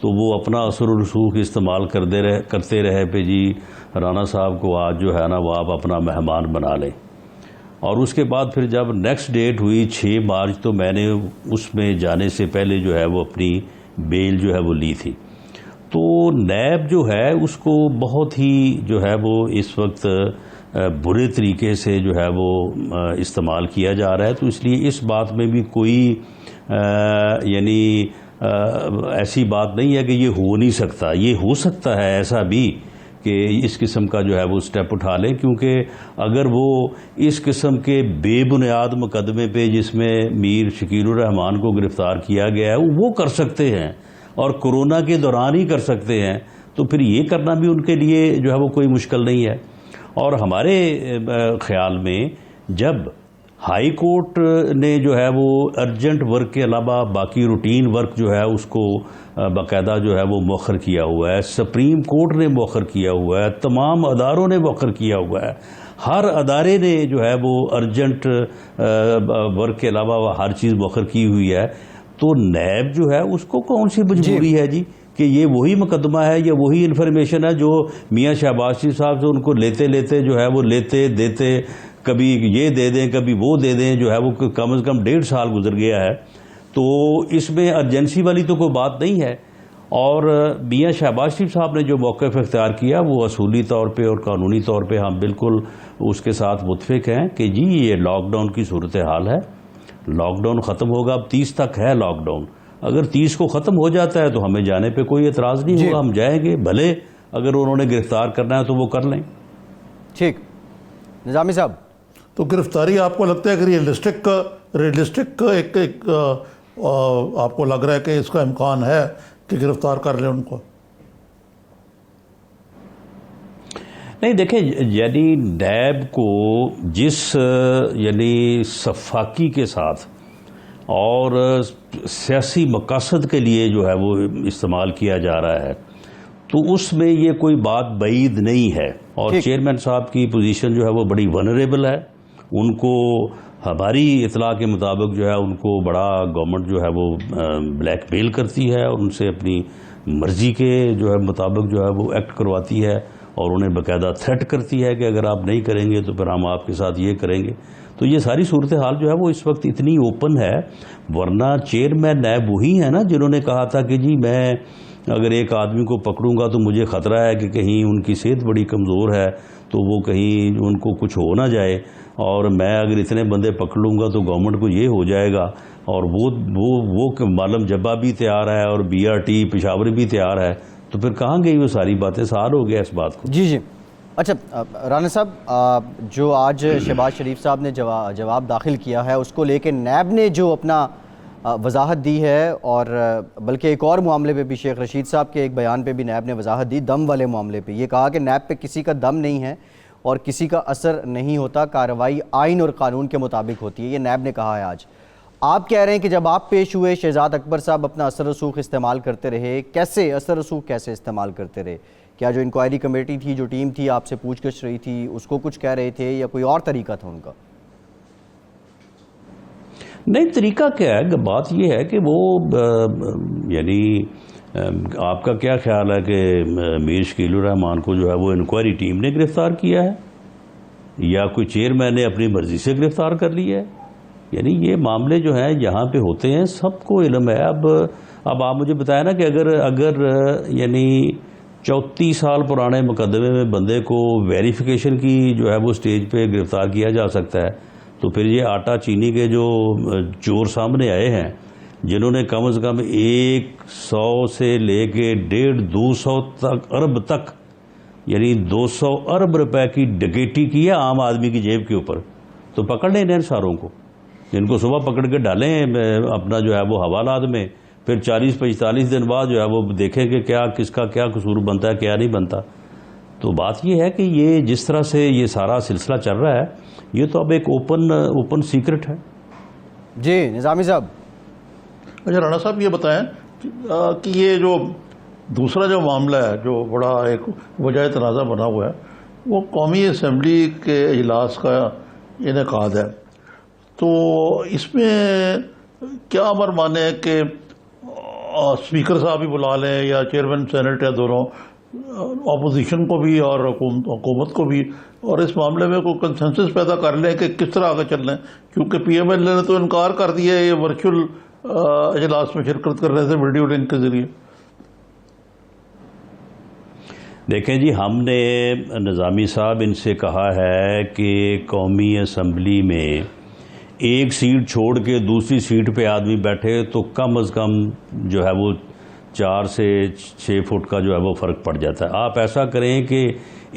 تو وہ اپنا اثر و رسوخ استعمال کرتے رہے پہ جی رانا صاحب کو آج جو ہے نا وہ آپ اپنا مہمان بنا لیں. اور اس کے بعد پھر جب نیکسٹ ڈیٹ ہوئی 6 مارچ تو میں نے اس میں جانے سے پہلے جو ہے وہ اپنی بیل جو ہے وہ لی تھی. تو نیب جو ہے اس کو بہت ہی جو ہے وہ اس وقت برے طریقے سے جو ہے وہ استعمال کیا جا رہا ہے. تو اس لیے اس بات میں بھی کوئی یعنی ایسی بات نہیں ہے کہ یہ ہو نہیں سکتا. یہ ہو سکتا ہے ایسا بھی کہ اس قسم کا جو ہے وہ سٹیپ اٹھا لیں، کیونکہ اگر وہ اس قسم کے بے بنیاد مقدمے پہ جس میں میر شکیل الرحمان کو گرفتار کیا گیا ہے وہ کر سکتے ہیں اور کورونا کے دوران ہی کر سکتے ہیں، تو پھر یہ کرنا بھی ان کے لیے جو ہے وہ کوئی مشکل نہیں ہے. اور ہمارے خیال میں جب ہائی کورٹ نے جو ہے وہ ارجنٹ ورک کے علاوہ باقی روٹین ورک جو ہے اس کو باقاعدہ جو ہے وہ مؤخر کیا ہوا ہے، سپریم کورٹ نے مؤخر کیا ہوا ہے، تمام اداروں نے مؤخر کیا ہوا ہے، ہر ادارے نے جو ہے وہ ارجنٹ ورک کے علاوہ ہر چیز مؤخر کی ہوئی ہے، تو نیب جو ہے اس کو کون سی مجبوری ہے جی کہ یہ وہی مقدمہ ہے یا وہی انفارمیشن ہے جو میاں شہباز شریف صاحب سے ان کو لیتے جو ہے وہ لیتے دیتے کبھی یہ دے دیں کبھی وہ دے دیں، جو ہے وہ کم از کم 1.5 سال گزر گیا ہے. تو اس میں ارجنسی والی تو کوئی بات نہیں ہے. اور میاں شہباز شریف صاحب نے جو موقف اختیار کیا وہ اصولی طور پہ اور قانونی طور پہ ہم بالکل اس کے ساتھ متفق ہیں کہ جی یہ لاک ڈاؤن کی صورتحال ہے، لاک ڈاؤن ختم ہوگا، اب 30 تک ہے لاک ڈاؤن، اگر 30 کو ختم ہو جاتا ہے تو ہمیں جانے پہ کوئی اعتراض نہیں ہوگا، ہم جائیں گے، بھلے اگر انہوں نے گرفتار کرنا ہے تو وہ کر لیں. ٹھیک. نظامی صاحب، تو گرفتاری آپ کو لگتا ہے کہ ریئلسٹک ایک آپ کو لگ رہا ہے کہ اس کا امکان ہے کہ گرفتار کر لیں ان کو؟ نہیں دیکھیں، یعنی نیب کو جس یعنی صفاقی کے ساتھ اور سیاسی مقاصد کے لیے جو ہے وہ استعمال کیا جا رہا ہے تو اس میں یہ کوئی بات بعید نہیں ہے. اور چیئرمین صاحب کی پوزیشن جو ہے وہ بڑی ونریبل ہے، ان کو ہماری اطلاع کے مطابق جو ہے ان کو بڑا گورنمنٹ جو ہے وہ بلیک میل کرتی ہے اور ان سے اپنی مرضی کے جو ہے مطابق جو ہے وہ ایکٹ کرواتی ہے اور انہیں باقاعدہ تھریٹ کرتی ہے کہ اگر آپ نہیں کریں گے تو پھر ہم آپ کے ساتھ یہ کریں گے. تو یہ ساری صورتحال جو ہے وہ اس وقت اتنی اوپن ہے، ورنہ چیئرمین نیب وہی ہے نا جنہوں نے کہا تھا کہ جی میں اگر ایک آدمی کو پکڑوں گا تو مجھے خطرہ ہے کہ کہیں ان کی صحت بڑی کمزور ہے تو وہ کہیں ان کو کچھ ہو نہ جائے، اور میں اگر اتنے بندے پکڑ لوں گا تو گورنمنٹ کو یہ ہو جائے گا. اور وہ معلم جبہ بھی تیار ہے اور BRT پشاور بھی تیار ہے، تو پھر کہاں گئی وہ ساری باتیں؟ سال ہو گیا اس بات کو. جی. اچھا رانا صاحب، جو آج شہباز شریف صاحب نے جواب داخل کیا ہے اس کو لے کے نیب نے جو اپنا وضاحت دی ہے، اور بلکہ ایک اور معاملے پہ بھی شیخ رشید صاحب کے ایک بیان پہ بھی نیب نے وضاحت دی، دم والے معاملے پہ یہ کہا کہ نیب پہ کسی کا دم نہیں ہے اور کسی کا اثر نہیں ہوتا، کارروائی آئین اور قانون کے مطابق ہوتی ہے، یہ نیب نے کہا ہے آج. آپ کہہ رہے ہیں کہ جب آپ پیش ہوئے شہزاد اکبر صاحب اپنا اثر رسوخ استعمال کرتے رہے، کیسے اثر رسوخ کیسے استعمال کرتے رہے؟ کیا جو انکوائری کمیٹی تھی، جو ٹیم تھی آپ سے پوچھ گچھ رہی تھی، اس کو کچھ کہہ رہے تھے یا کوئی اور طریقہ تھا ان کا؟ نہیں، طریقہ کیا ہے؟ بات یہ ہے کہ وہ یعنی آپ کا کیا خیال ہے کہ میر شکیل الرحمان کو جو ہے وہ انکوائری ٹیم نے گرفتار کیا ہے یا کوئی چیئرمین نے اپنی مرضی سے گرفتار کر لیا ہے؟ یعنی یہ معاملے جو ہیں یہاں پہ ہوتے ہیں، سب کو علم ہے. اب آپ مجھے بتائیں نا کہ اگر یعنی 34 سال پرانے مقدمے میں بندے کو ویریفیکیشن کی جو ہے وہ سٹیج پہ گرفتار کیا جا سکتا ہے، تو پھر یہ آٹا چینی کے جو چور سامنے آئے ہیں جنہوں نے کم از کم 100 سے لے کے 150 ارب تک یعنی 200 ارب روپے کی ڈکیٹی کی ہے عام آدمی کی جیب کے اوپر، تو پکڑ لیں ان ساروں کو، جن کو صبح پکڑ کے ڈالیں اپنا جو ہے وہ حوالات میں، پھر 40-45 دن بعد جو ہے وہ دیکھیں کہ کیا کس کا کیا قصور بنتا ہے کیا نہیں بنتا. تو بات یہ ہے کہ یہ جس طرح سے یہ سارا سلسلہ چل رہا ہے یہ تو اب ایک اوپن سیکرٹ ہے. جی نظامی صاحب. اچھا رانا صاحب یہ بتائیں کہ یہ جو دوسرا جو معاملہ ہے جو بڑا ایک وجہ تنازع بنا ہوا ہے وہ قومی اسمبلی کے اجلاس کا انعقاد ہے، تو اس میں کیا امر مانے کہ اسپیکر صاحب بھی بلا لیں یا چیئرمین سینٹ یا دونوں، اپوزیشن کو بھی اور حکومت کو بھی، اور اس معاملے میں کوئی کنسنسس پیدا کر لیں کہ کس طرح آگے چل رہے ہیں، کیونکہ پی ایم ایل اے نے تو انکار کر دیا ہے یہ ورچوئل اجلاس میں شرکت کرنے سے ویڈیو لنک کے ذریعے۔ دیکھیں جی، ہم نے نظامی صاحب ان سے کہا ہے کہ قومی اسمبلی میں ایک سیٹ چھوڑ کے دوسری سیٹ پہ آدمی بیٹھے تو کم از کم جو ہے وہ 4 سے 6 فٹ کا جو ہے وہ فرق پڑ جاتا ہے۔ آپ ایسا کریں کہ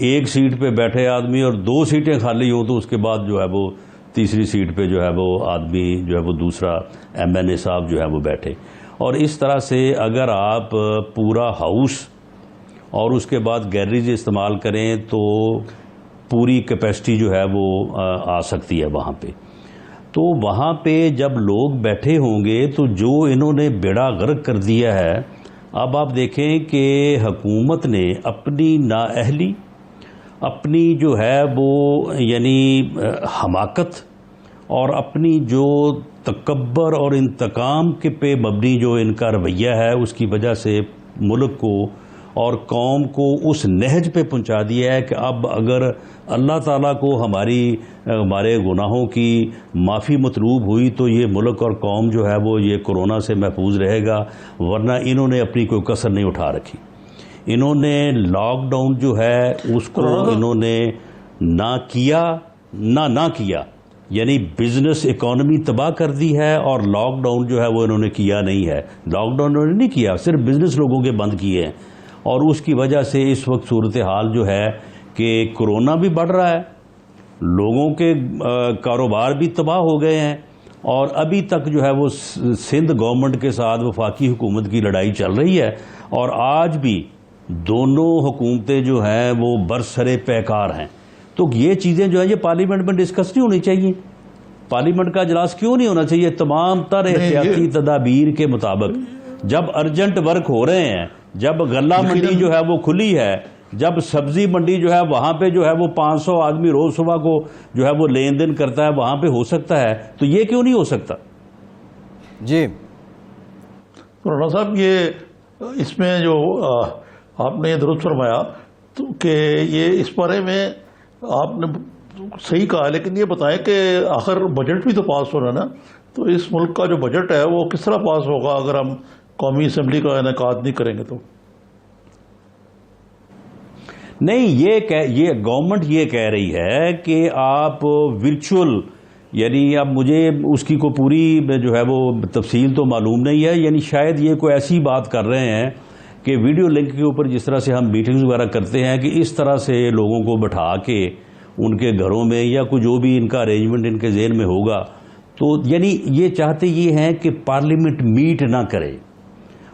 ایک سیٹ پہ بیٹھے آدمی اور 2 سیٹیں خالی ہوں تو اس کے بعد جو ہے وہ تیسری سیٹ پہ جو ہے وہ آدمی جو ہے وہ دوسرا ایم این اے صاحب جو ہے وہ بیٹھے، اور اس طرح سے اگر آپ پورا ہاؤس اور اس کے بعد گیلریز استعمال کریں تو پوری کیپیسٹی جو ہے وہ آ سکتی ہے وہاں پہ۔ تو وہاں پہ جب لوگ بیٹھے ہوں گے تو جو انہوں نے بیڑا غرق کر دیا ہے، اب آپ دیکھیں کہ حکومت نے اپنی نااہلی، اپنی جو ہے وہ یعنی حماقت اور اپنی جو تکبر اور انتقام کے پہ مبنی جو ان کا رویہ ہے، اس کی وجہ سے ملک کو اور قوم کو اس نہج پہ پہنچا دیا ہے کہ اب اگر اللہ تعالیٰ کو ہمارے گناہوں کی معافی مطلوب ہوئی تو یہ ملک اور قوم جو ہے وہ یہ کورونا سے محفوظ رہے گا، ورنہ انہوں نے اپنی کوئی کسر نہیں اٹھا رکھی۔ انہوں نے لاک ڈاؤن جو ہے اس کو انہوں نے نہ کیا، یعنی بزنس اکانومی تباہ کر دی ہے، اور لاک ڈاؤن جو ہے وہ انہوں نے کیا نہیں ہے۔ لاک ڈاؤن انہوں نے نہیں کیا، صرف بزنس لوگوں کے بند کیے ہیں، اور اس کی وجہ سے اس وقت صورتحال جو ہے کہ کورونا بھی بڑھ رہا ہے، لوگوں کے کاروبار بھی تباہ ہو گئے ہیں، اور ابھی تک جو ہے وہ سندھ گورنمنٹ کے ساتھ وفاقی حکومت کی لڑائی چل رہی ہے، اور آج بھی دونوں حکومتیں جو ہیں وہ برسر پیکار ہیں۔ تو یہ چیزیں جو ہیں یہ پارلیمنٹ میں ڈسکس نہیں ہونی چاہیے۔ پارلیمنٹ کا اجلاس کیوں نہیں ہونا چاہیے؟ تمام تر احتیاطی تدابیر کے مطابق جب ارجنٹ ورک ہو رہے ہیں، جب غلہ منڈی جو ہے وہ کھلی ہے، جب سبزی منڈی جو ہے وہاں پہ جو ہے وہ 500 آدمی روز صبح کو جو ہے وہ لین دین کرتا ہے، وہاں پہ ہو سکتا ہے، تو یہ کیوں نہیں ہو سکتا؟ جی رانا صاحب، یہ اس میں جو آپ نے یہ درست فرمایا تو کہ یہ اس بارے میں آپ نے صحیح کہا، لیکن یہ بتائیں کہ آخر بجٹ بھی تو پاس ہو رہا ہے نا، تو اس ملک کا جو بجٹ ہے وہ کس طرح پاس ہوگا اگر ہم قومی اسمبلی کا انعقاد نہیں کریں گے تو؟ نہیں، یہ گورنمنٹ یہ کہہ رہی ہے کہ آپ ورچوئل، یعنی اب مجھے اس کی کو پوری جو ہے وہ تفصیل تو معلوم نہیں ہے، یعنی شاید یہ کوئی ایسی بات کر رہے ہیں کہ ویڈیو لنک کے اوپر جس طرح سے ہم میٹنگز وغیرہ کرتے ہیں کہ اس طرح سے لوگوں کو بٹھا کے ان کے گھروں میں یا کوئی جو بھی ان کا ارینجمنٹ ان کے ذہن میں ہوگا، تو یعنی یہ چاہتے یہ ہیں کہ پارلیمنٹ میٹ نہ کرے،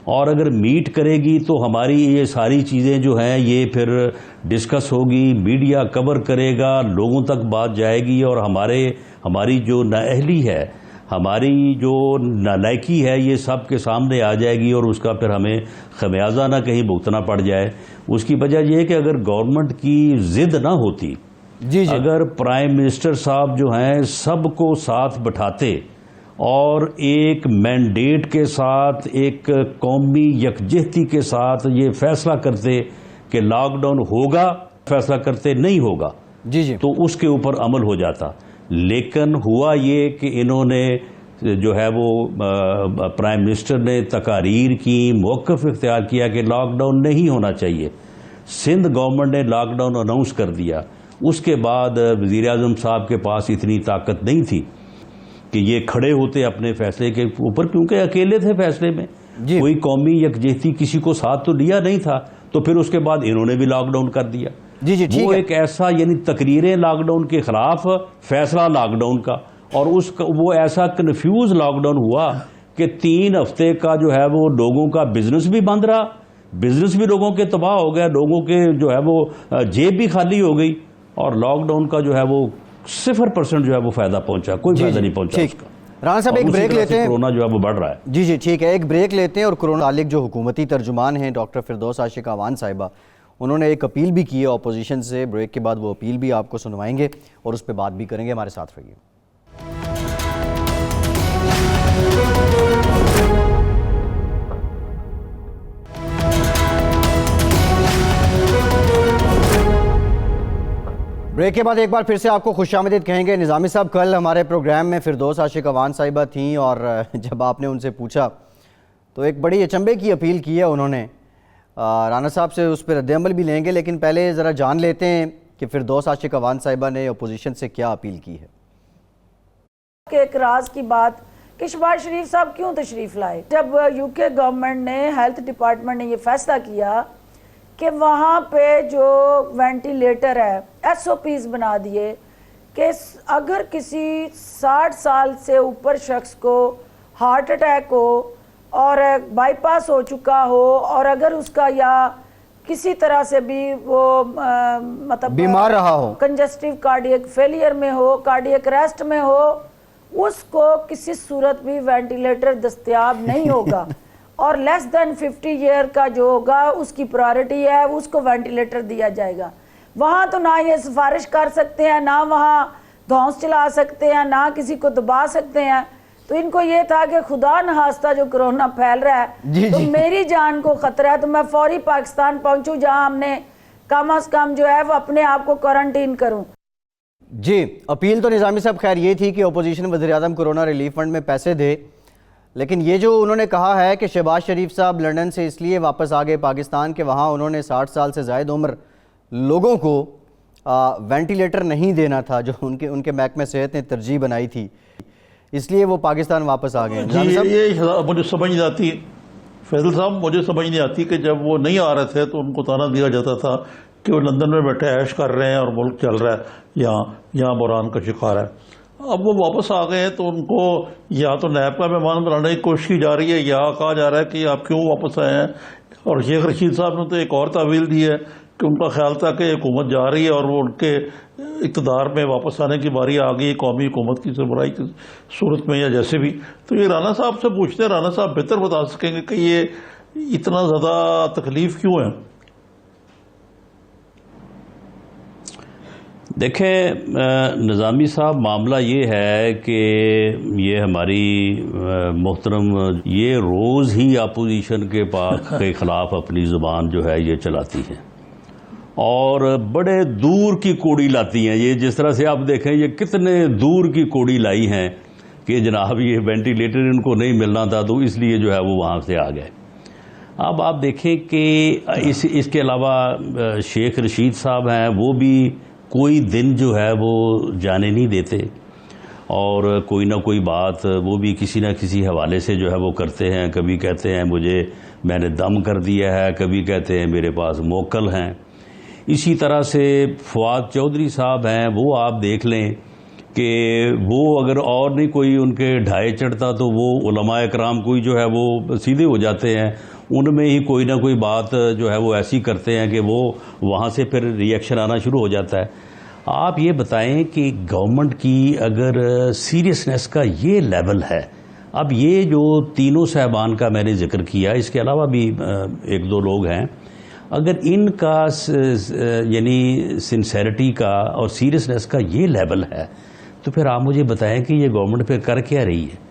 اور اگر میٹ کرے گی تو ہماری یہ ساری چیزیں جو ہیں یہ پھر ڈسکس ہوگی، میڈیا کور کرے گا، لوگوں تک بات جائے گی، اور ہماری جو نااہلی ہے، ہماری جو نالائکی ہے، یہ سب کے سامنے آ جائے گی، اور اس کا پھر ہمیں خمیازہ نہ کہیں بھگتنا پڑ جائے۔ اس کی وجہ یہ ہے کہ اگر گورنمنٹ کی ضد نہ ہوتی، اگر پرائم منسٹر صاحب جو ہیں سب کو ساتھ بٹھاتے اور ایک مینڈیٹ کے ساتھ، ایک قومی یکجہتی کے ساتھ یہ فیصلہ کرتے کہ لاک ڈاؤن ہوگا، فیصلہ کرتے نہیں ہوگا، تو اس کے اوپر عمل ہو جاتا۔ لیکن ہوا یہ کہ انہوں نے جو ہے وہ پرائم منسٹر نے تقاریر کی، موقف اختیار کیا کہ لاک ڈاؤن نہیں ہونا چاہیے۔ سندھ گورنمنٹ نے لاک ڈاؤن اناؤنس کر دیا، اس کے بعد وزیر اعظم صاحب کے پاس اتنی طاقت نہیں تھی کہ یہ کھڑے ہوتے اپنے فیصلے کے اوپر، کیونکہ اکیلے تھے فیصلے میں، کوئی قومی یکجہتی کسی کو ساتھ تو لیا نہیں تھا، تو پھر اس کے بعد انہوں نے بھی لاک ڈاؤن کر دیا۔ وہ ایک ایسا، یعنی تقریریں لاک ڈاؤن کے خلاف، فیصلہ لاک ڈاؤن کا، اور وہ ایسا کنفیوز لاک ڈاؤن ہوا کہ 3 ہفتے کا جو ہے وہ لوگوں کا بزنس بھی بند رہا، بزنس بھی لوگوں کے تباہ ہو گیا، لوگوں کے جو ہے وہ جیب بھی خالی ہو گئی، اور لاک ڈاؤن کا جو ہے وہ 0% جو ہے وہ فائدہ پہنچا، کوئی فائدہ نہیں پہنچا اس کا۔ رانا صاحب ایک بریک لیتے ہیں، کورونا جو ہے وہ بڑھ رہا ہے۔ جی ٹھیک ہے، ایک بریک لیتے ہیں، اور کورونا متعلق جو حکومتی ترجمان ہیں ڈاکٹر فردوس عاشق اعوان صاحبہ، انہوں نے ایک اپیل بھی کی ہے اپوزیشن سے، بریک کے بعد وہ اپیل بھی آپ کو سنوائیں گے اور اس پہ بات بھی کریں گے، ہمارے ساتھ رہیے۔ بریک کے بعد ایک بار پھر سے آپ کو خوش آمدید کہیں گے. نظامی صاحب, کل ہمارے پروگرام میں فردوس عاشق اوان صاحبہ تھیں اور جب آپ نے ان سے پوچھا تو ایک بڑی اچنبے کی اپیل کی ہے انہوں نے. رانا صاحب سے اس پہ رد عمل بھی لیں گے, لیکن پہلے ذرا جان لیتے ہیں کہ فردوس عاشق اوان صاحبہ نے اپوزیشن سے کیا اپیل کی ہے. کہ ایک راز کی بات کہ شہباز شریف صاحب کیوں تشریف لائے. جب یو کے گورنمنٹ نے ہیلتھ ڈپارٹمنٹ نے یہ فیصلہ کیا کہ وہاں پہ جو وینٹیلیٹر ہے ایس او پیز بنا دیے کہ اگر کسی 60 سال سے اوپر شخص کو ہارٹ اٹیک ہو اور بائی پاس ہو چکا ہو اور اگر اس کا یا کسی طرح سے بھی وہ مطلب بیمار رہا ہو, کنجسٹیو کارڈیک فیلئر میں ہو, کارڈیک ریسٹ میں ہو, اس کو کسی صورت بھی وینٹیلیٹر دستیاب نہیں ہوگا اور لیس دین 50 ایئر کا جو ہوگا اس کی پرائرٹی ہے, اس کو وینٹیلیٹر دیا جائے گا. وہاں تو نہ یہ سفارش کر سکتے ہیں, نہ وہاں دھونس چلا سکتے ہیں, نہ کسی کو دبا سکتے ہیں. تو ان کو یہ تھا کہ خدا نخواستہ جو کرونا پھیل رہا ہے تو میری جان کو خطرہ ہے تو میں فوری پاکستان پہنچوں جہاں ہم نے کم از کم جو ہے وہ اپنے آپ کو کوارنٹین کروں. جی, اپیل تو نظامی صاحب خیر یہ تھی کہ اپوزیشن وزیر اعظم کورونا ریلیف فنڈ میں پیسے دے, لیکن یہ جو انہوں نے کہا ہے کہ شہباز شریف صاحب لندن سے اس لیے واپس آ گئے پاکستان کہ وہاں انہوں نے 60 سال سے زائد عمر لوگوں کو وینٹیلیٹر نہیں دینا تھا, جو ان کے محکمہ صحت نے ترجیح بنائی تھی, اس لیے وہ پاکستان واپس آ گئے. یہ مجھے سمجھ نہیں آتی فیصل صاحب, مجھے سمجھ نہیں آتی کہ جب وہ نہیں آ رہے تھے تو ان کو تانا دیا جاتا تھا کہ وہ لندن میں بیٹھے عیش کر رہے ہیں اور ملک چل رہا ہے یہاں بحران کا شکار ہے. اب وہ واپس آ گئے ہیں تو ان کو یا تو نیب کا مہمان بنانے کی کوشش کی جا رہی ہے یا کہا جا رہا ہے کہ آپ کیوں واپس آئے ہیں. اور شیخ رشید صاحب نے تو ایک اور تعویل دی ہے کہ ان کا خیال تھا کہ حکومت جا رہی ہے اور وہ ان کے اقتدار میں واپس آنے کی باری آ گئی قومی حکومت کی سربراہی کی صورت میں یا جیسے بھی. تو یہ رانا صاحب سے پوچھتے ہیں, رانا صاحب بہتر بتا سکیں گے کہ یہ اتنا زیادہ تکلیف کیوں ہے. دیکھیں نظامی صاحب, معاملہ یہ ہے کہ یہ ہماری محترم یہ روز ہی اپوزیشن کے خلاف اپنی زبان جو ہے یہ چلاتی ہیں اور بڑے دور کی کوڑی لاتی ہیں. یہ جس طرح سے آپ دیکھیں یہ کتنے دور کی کوڑی لائی ہیں کہ جناب یہ وینٹیلیٹر ان کو نہیں ملنا تھا تو اس لیے جو ہے وہ وہاں سے آ گئے. اب آپ دیکھیں کہ اس کے علاوہ شیخ رشید صاحب ہیں, وہ بھی کوئی دن جو ہے وہ جانے نہیں دیتے اور کوئی نہ کوئی بات وہ بھی کسی نہ کسی حوالے سے جو ہے وہ کرتے ہیں. کبھی کہتے ہیں میں نے دم کر دیا ہے, کبھی کہتے ہیں میرے پاس موکل ہیں. اسی طرح سے فواد چودھری صاحب ہیں, وہ آپ دیکھ لیں کہ وہ اگر اور نہیں کوئی ان کے ڈھائے چڑھتا تو وہ علماء اکرام کوئی جو ہے وہ سیدھے ہو جاتے ہیں, ان میں ہی کوئی نہ کوئی بات جو ہے وہ ایسی کرتے ہیں کہ وہ وہاں سے پھر ریئیکشن آنا شروع ہو جاتا ہے. آپ یہ بتائیں کہ گورنمنٹ کی اگر سیریسنس کا یہ لیول ہے, اب یہ جو تینوں صاحبان کا میں نے ذکر کیا, اس کے علاوہ بھی ایک دو لوگ ہیں, اگر ان کا یعنی سنسیریٹی کا اور سیریسنس کا یہ لیول ہے تو پھر آپ مجھے بتائیں کہ یہ گورنمنٹ پہ کر کیا رہی ہے.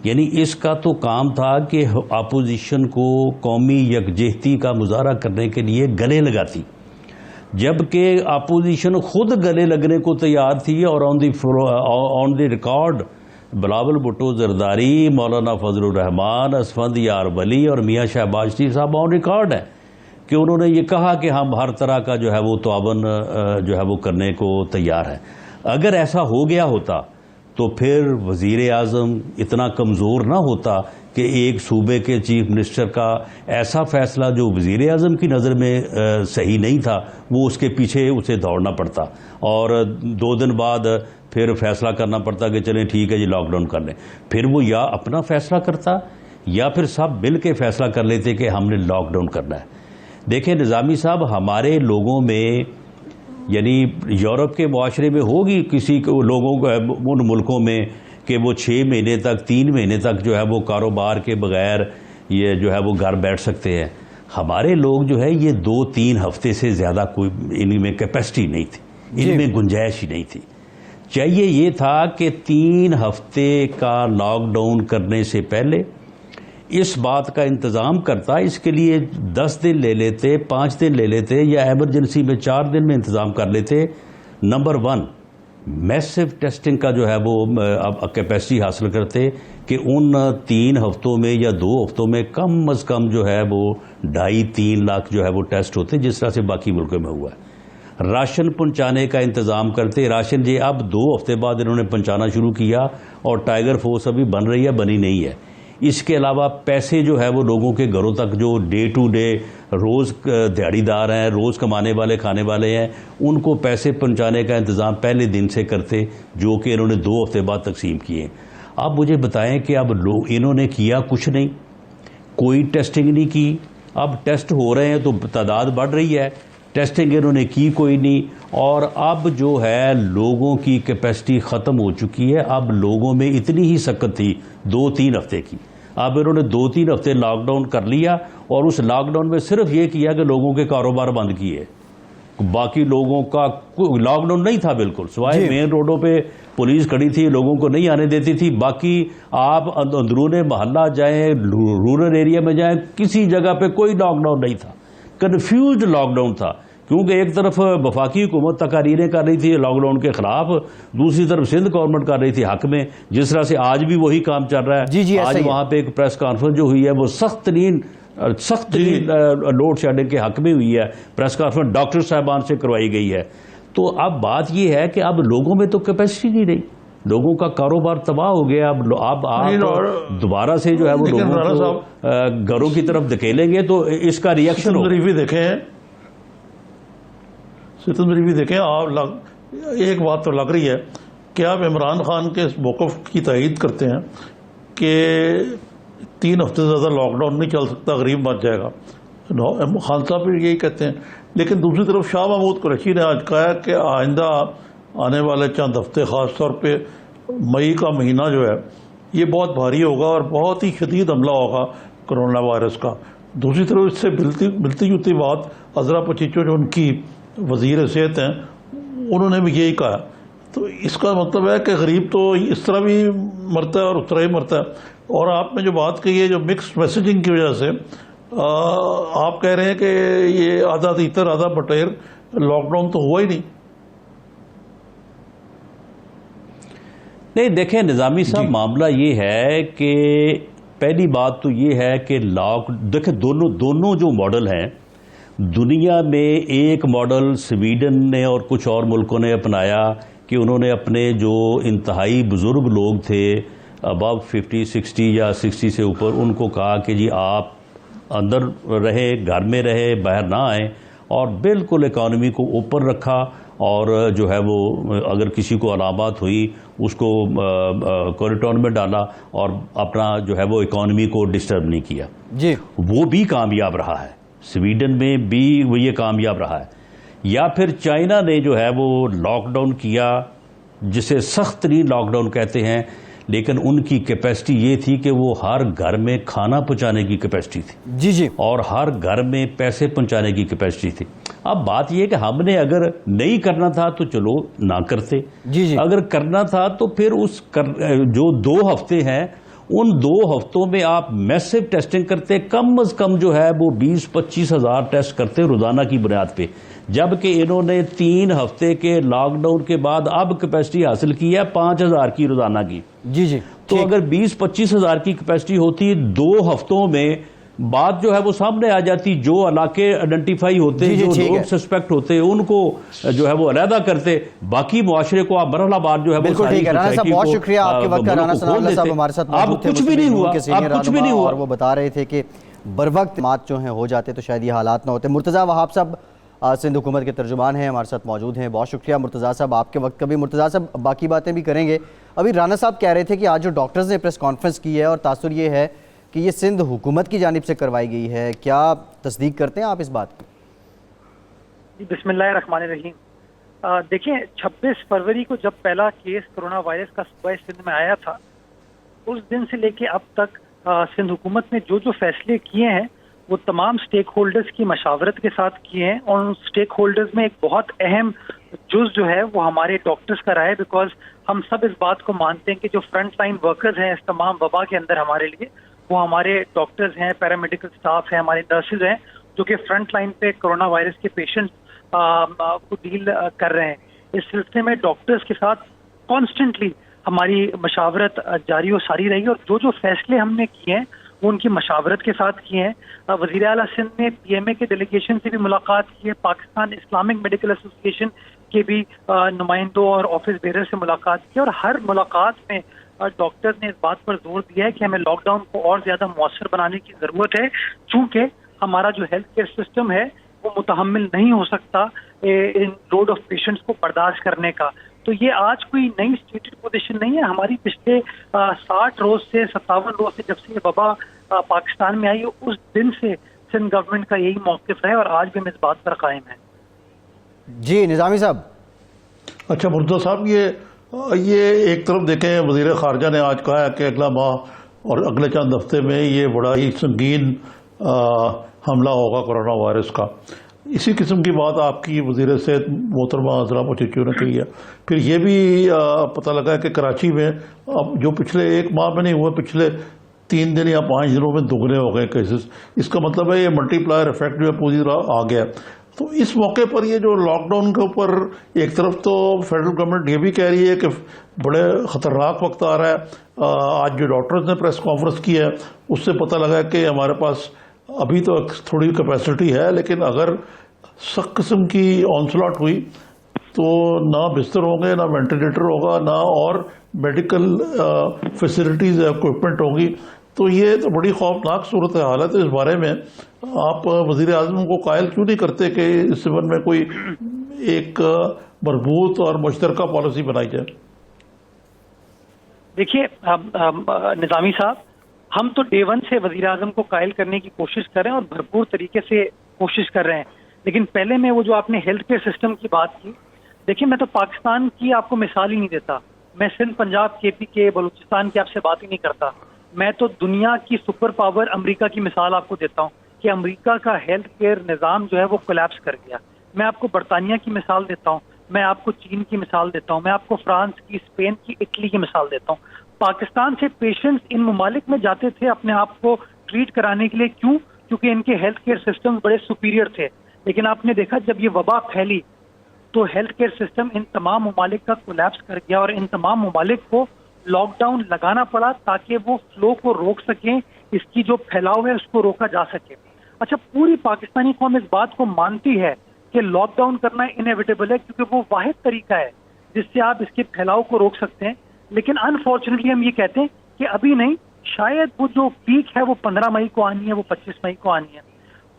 یعنی اس کا تو کام تھا کہ اپوزیشن کو قومی یکجہتی کا مظاہرہ کرنے کے لیے گلے لگاتی, جبکہ اپوزیشن خود گلے لگنے کو تیار تھی اور آن دی ریکارڈ بلاول بھٹو زرداری, مولانا فضل الرحمان, اسفند یار ولی اور میاں شہباز شریف صاحب آن ریکارڈ ہے کہ انہوں نے یہ کہا کہ ہم ہر طرح کا جو ہے وہ تعاون جو ہے وہ کرنے کو تیار ہے. اگر ایسا ہو گیا ہوتا تو پھر وزیر اعظم اتنا کمزور نہ ہوتا کہ ایک صوبے کے چیف منسٹر کا ایسا فیصلہ جو وزیر اعظم کی نظر میں صحیح نہیں تھا وہ اس کے پیچھے اسے دوڑنا پڑتا اور 2 دن بعد پھر فیصلہ کرنا پڑتا کہ چلیں ٹھیک ہے جی لاک ڈاؤن کر لیں. پھر وہ یا اپنا فیصلہ کرتا یا پھر سب مل کے فیصلہ کر لیتے کہ ہم نے لاک ڈاؤن کرنا ہے. دیکھیں نظامی صاحب, ہمارے لوگوں میں یعنی یورپ کے معاشرے میں ہوگی کسی لوگوں کو ان ملکوں میں کہ وہ 6 مہینے تک 3 مہینے تک جو ہے وہ کاروبار کے بغیر یہ جو ہے وہ گھر بیٹھ سکتے ہیں. ہمارے لوگ جو ہے یہ 2-3 ہفتے سے زیادہ کوئی ان میں کیپیسٹی نہیں تھی, ان میں گنجائش ہی نہیں تھی. چاہیے یہ تھا کہ 3 ہفتے کا لاک ڈاؤن کرنے سے پہلے اس بات کا انتظام کرتا, اس کے لیے 10 دن لے لیتے, 5 دن لے لیتے یا ایمرجنسی میں 4 دن میں انتظام کر لیتے نمبر 1 میسو ٹیسٹنگ کا جو ہے وہ اب کیپیسٹی حاصل کرتے کہ ان 3 ہفتوں میں یا 2 ہفتوں میں کم از کم جو ہے وہ 2.5-3 لاکھ جو ہے وہ ٹیسٹ ہوتے جس طرح سے باقی ملکوں میں ہوا ہے. راشن پہنچانے کا انتظام کرتے. راشن جی اب 2 ہفتے بعد انہوں نے پہنچانا شروع کیا اور ٹائیگر فورس ابھی بن رہی ہے, بنی نہیں ہے. اس کے علاوہ پیسے جو ہے وہ لوگوں کے گھروں تک جو ڈے ٹو ڈے روز دیہڑی دار ہیں, روز کمانے والے کھانے والے ہیں, ان کو پیسے پہنچانے کا انتظام پہلے دن سے کرتے جو کہ انہوں نے 2 ہفتے بعد تقسیم کیے. آپ مجھے بتائیں کہ اب انہوں نے کیا کچھ نہیں, کوئی ٹیسٹنگ نہیں کی. اب ٹیسٹ ہو رہے ہیں تو تعداد بڑھ رہی ہے, ٹیسٹنگ انہوں نے کی کوئی نہیں. اور اب جو ہے لوگوں کی کیپیسٹی ختم ہو چکی ہے. اب لوگوں میں اتنی ہی سخت تھی 2-3 ہفتے کی, اب انہوں نے 2-3 ہفتے لاک ڈاؤن کر لیا اور اس لاک ڈاؤن میں صرف یہ کیا کہ لوگوں کے کاروبار بند کیے. باقی لوگوں کا لاک ڈاؤن نہیں تھا بالکل, سوائے مین روڈوں پہ پولیس کھڑی تھی, لوگوں کو نہیں آنے دیتی تھی. باقی آپ اندرون محلہ جائیں, رورل ایریا میں جائیں, کسی جگہ پہ کوئی لاک ڈاؤن نہیں تھا. کنفیوزڈ لاک ڈاؤن تھا کیونکہ ایک طرف وفاقی حکومت تقاریر کر رہی تھی لاک ڈاؤن کے خلاف, دوسری طرف سندھ گورنمنٹ کر رہی تھی حق میں. جس طرح سے آج بھی وہی کام چل رہا ہے. آج وہاں پہ ایک پریس کانفرنس جو ہوئی ہے وہ سخت ترین لوڈ شیڈنگ کے حق میں ہوئی ہے. پریس کانفرنس ڈاکٹر صاحبان سے کروائی گئی ہے. تو اب بات یہ ہے کہ اب لوگوں میں تو کیپیسٹی نہیں رہی, لوگوں کا کاروبار تباہ ہو گیا. اب آپ دوبارہ سے جو ہے وہ لوگوں کو گھروں کی طرف دھکیلیں گے تو اس کا ریئیکشن دیکھیں. آپ ایک بات تو لگ رہی ہے کہ آپ عمران خان کے اس موقف کی تائید کرتے ہیں کہ 3 ہفتے سے زیادہ لاک ڈاؤن نہیں چل سکتا, غریب مر جائے گا. خان صاحب بھی یہی کہتے ہیں. لیکن دوسری طرف شاہ محمود قریشی نے آج کہا کہ آئندہ آنے والے چند ہفتے خاص طور پہ مئی کا مہینہ جو ہے یہ بہت بھاری ہوگا اور بہت ہی شدید حملہ ہوگا کرونا وائرس کا. دوسری طرف اس سے ملتی جلتی بات عذرا پچیچو جو ان کی وزیر صحت ہیں انہوں نے بھی یہی کہا. تو اس کا مطلب ہے کہ غریب تو اس طرح بھی مرتا ہے اور اس طرح ہی مرتا ہے. اور آپ نے جو بات کہی ہے جو مکس میسیجنگ کی وجہ سے آپ کہہ رہے ہیں کہ یہ آدھا تیتر آدھا بٹیر, لاک ڈاؤن تو ہوا ہی نہیں. نہیں دیکھیں نظامی صاحب, معاملہ یہ ہے کہ پہلی بات تو یہ ہے کہ دیکھیں دونوں جو ماڈل ہیں دنیا میں, ایک ماڈل سویڈن نے اور کچھ اور ملکوں نے اپنایا کہ انہوں نے اپنے جو انتہائی بزرگ لوگ تھے ابو 50-60 یا 60 سے اوپر, ان کو کہا کہ جی آپ اندر رہے, گھر میں رہے, باہر نہ آئیں, اور بالکل اکانومی کو اوپن رکھا. اور جو ہے وہ اگر کسی کو علامات ہوئی اس کو کوارنٹائن میں ڈالا اور اپنا جو ہے وہ اکانومی کو ڈسٹرب نہیں کیا. جی وہ بھی کامیاب رہا ہے, سویڈن میں بھی وہ یہ کامیاب رہا ہے. یا پھر چائنا نے جو ہے وہ لاک ڈاؤن کیا, جسے سخت ترین لاک ڈاؤن کہتے ہیں, لیکن ان کی کیپیسٹی یہ تھی کہ وہ ہر گھر میں کھانا پہنچانے کی کیپیسٹی تھی. جی اور ہر گھر میں پیسے پہنچانے کی کیپیسٹی تھی. اب بات یہ کہ ہم نے اگر نہیں کرنا تھا تو چلو نہ کرتے, اگر کرنا تھا تو پھر جو 2 ہفتے ہیں ان 2 ہفتوں میں آپ میسو ٹیسٹنگ کرتے, کم از کم جو ہے وہ 20-25 ہزار ٹیسٹ کرتے روزانہ کی بنیاد پہ, جبکہ انہوں نے 3 ہفتے کے لاک ڈاؤن کے بعد اب کیپیسٹی حاصل کی ہے 5,000 کی روزانہ کی. جی تو اگر 20-25 ہزار کی کیپیسٹی ہوتی 2 ہفتوں میں, بات جو ہے وہ سامنے آ جاتی. جو علاقے آئیڈینٹیفائی ہوتے جو لوگ سسپیکٹ ہوتے ان کو جو ہے وہ علیحدہ کرتے, باقی معاشرے کو آپ مرحلہ بار جو ہے بالکل ٹھیک ہے. رانا صاحب بہت شکریہ آپ کے وقت کا. رانا ثناء اللہ صاحب ہمارے ساتھ موجود تھے, کچھ بھی نہیں ہوا, اور وہ بتا رہے تھے کہ بر وقت مات جو ہیں ہو جاتے تو شاید یہ حالات نہ ہوتے. مرتضیٰ وہاب صاحب سندھ حکومت کے ترجمان ہیں, ہمارے ساتھ موجود ہیں. بہت شکریہ مرتضیٰ صاحب آپ کے وقت کا بھی. مرتضیٰ صاحب باقی باتیں بھی کریں گے. ابھی رانا صاحب کہہ رہے تھے کہ آج جو ڈاکٹرز نے پریس کانفرنس کی ہے اور تاثر یہ ہے کہ یہ سندھ حکومت کی جانب سے کروائی گئی ہے, کیا تصدیق کرتے ہیں آپ اس بات کی؟ بسم اللہ الرحمن الرحیم. دیکھیں 26 فروری کو جب پہلا کیس کرونا وائرس کا صوبہ سندھ میں آیا تھا, اس دن سے لے کے اب تک سندھ حکومت نے جو فیصلے کیے ہیں وہ تمام سٹیک ہولڈرز کی مشاورت کے ساتھ کیے ہیں. اور ان سٹیک ہولڈرز میں ایک بہت اہم جز جو ہے وہ ہمارے ڈاکٹرز کا رہا ہے, بیکاز ہم سب اس بات کو مانتے ہیں کہ جو فرنٹ لائن ورکرز ہیں اس تمام وبا کے اندر ہمارے لیے, وہ ہمارے ڈاکٹرز ہیں, پیرامیڈیکل سٹاف ہیں, ہمارے نرسز ہیں جو کہ فرنٹ لائن پہ کرونا وائرس کے پیشنٹ کو ڈیل کر رہے ہیں. اس سلسلے میں ڈاکٹرز کے ساتھ کانسٹنٹلی ہماری مشاورت جاری و ساری رہی، اور جو فیصلے ہم نے کیے ہیں وہ ان کی مشاورت کے ساتھ کیے ہیں۔ وزیر اعلیٰ سندھ نے پی ایم اے کے ڈیلیگیشن سے بھی ملاقات کی ہے، پاکستان اسلامک میڈیکل ایسوسی ایشن کے بھی نمائندوں اور آفس بیرر سے ملاقات کی، اور ہر ملاقات میں ڈاکٹرز نے اس بات پر زور دیا ہے کہ ہمیں لاک ڈاؤن کو اور زیادہ مؤثر بنانے کی ضرورت ہے، چونکہ ہمارا جو ہیلتھ کیئر سسٹم ہے وہ متحمل نہیں ہو سکتا ان لوڈ آف پیشنٹس کو برداشت کرنے کا۔ تو یہ آج کوئی نئی اسٹیٹڈ پوزیشن نہیں ہے، ہماری پچھلے 60 روز سے 57 روز سے جب سے یہ وبا پاکستان میں آئی اس دن سے سندھ گورنمنٹ کا یہی موقف ہے، اور آج بھی ہم اس بات پر قائم ہیں۔ جی نظامی صاحب۔ اچھا مرتضیٰ صاحب، یہ ایک طرف دیکھیں، وزیر خارجہ نے آج کہا ہے کہ اگلا ماہ اور اگلے چند ہفتے میں یہ بڑا ہی سنگین حملہ ہوگا کورونا وائرس کا۔ اسی قسم کی بات آپ کی وزیر صحت محترمہ عذرا پوچیچو نے کہی ہے۔ پھر یہ بھی پتہ لگا ہے کہ کراچی میں اب جو پچھلے ایک ماہ میں نہیں ہوئے، پچھلے 3 دن یا 5 دنوں میں دگنے ہو گئے کیسز۔ اس کا مطلب ہے یہ ملٹی پلائر افیکٹ جو ہے پوری طرح آ گیا۔ تو اس موقع پر یہ جو لاک ڈاؤن کے اوپر ایک طرف تو فیڈرل گورنمنٹ یہ بھی کہہ رہی ہے کہ بڑے خطرناک وقت آ رہا ہے۔ آج جو ڈاکٹرز نے پریس کانفرنس کی ہے اس سے پتہ لگا کہ ہمارے پاس ابھی تو تھوڑی کیپیسٹی ہے، لیکن اگر سخت قسم کی آنسلاٹ ہوئی تو نہ بستر ہوں گے، نہ وینٹیلیٹر ہوگا، نہ اور میڈیکل فیسلٹیز اکوپمنٹ ہوگی۔ تو یہ تو بڑی خوفناک صورت حال ہے۔ تو اس بارے میں آپ وزیر اعظم کو قائل کیوں نہیں کرتے کہ اس سبب میں کوئی ایک مربوط اور مشترکہ پالیسی بنائی جائے؟ دیکھیے نظامی صاحب، ہم تو ڈے 1 سے وزیر اعظم کو قائل کرنے کی کوشش کر رہے ہیں اور بھرپور طریقے سے کوشش کر رہے ہیں، لیکن پہلے میں وہ جو آپ نے ہیلتھ کیئر سسٹم کی بات کی، دیکھیے میں تو پاکستان کی آپ کو مثال ہی نہیں دیتا، میں سندھ، پنجاب، کے پی کے، بلوچستان کی آپ سے بات ہی نہیں کرتا، میں تو دنیا کی سپر پاور امریکہ کی مثال آپ کو دیتا ہوں کہ امریکہ کا ہیلتھ کیئر نظام جو ہے وہ کولیپس کر گیا۔ میں آپ کو برطانیہ کی مثال دیتا ہوں، میں آپ کو چین کی مثال دیتا ہوں، میں آپ کو فرانس کی، اسپین کی، اٹلی کی مثال دیتا ہوں۔ پاکستان سے پیشنٹس ان ممالک میں جاتے تھے اپنے آپ کو ٹریٹ کرانے کے لیے، کیوں؟ کیونکہ ان کے ہیلتھ کیئر سسٹم بڑے سپیریئر تھے، لیکن آپ نے دیکھا جب یہ وبا پھیلی تو ہیلتھ کیئر سسٹم ان تمام ممالک کا کولیپس کر گیا، اور ان تمام ممالک کو لاک ڈاؤن لگانا پڑا تاکہ وہ فلو کو روک سکیں، اس کی جو پھیلاؤ ہے اس کو روکا جا سکے۔ اچھا، پوری پاکستانی قوم اس بات کو مانتی ہے کہ لاک ڈاؤن کرنا انیویٹیبل ہے، کیونکہ وہ واحد طریقہ ہے جس سے آپ اس کے پھیلاؤ کو روک سکتے ہیں، لیکن انفارچونیٹلی ہم یہ کہتے ہیں کہ ابھی نہیں، شاید وہ جو پیک ہے وہ 15 مئی کو آنی ہے، وہ 25 مئی کو آنی ہے۔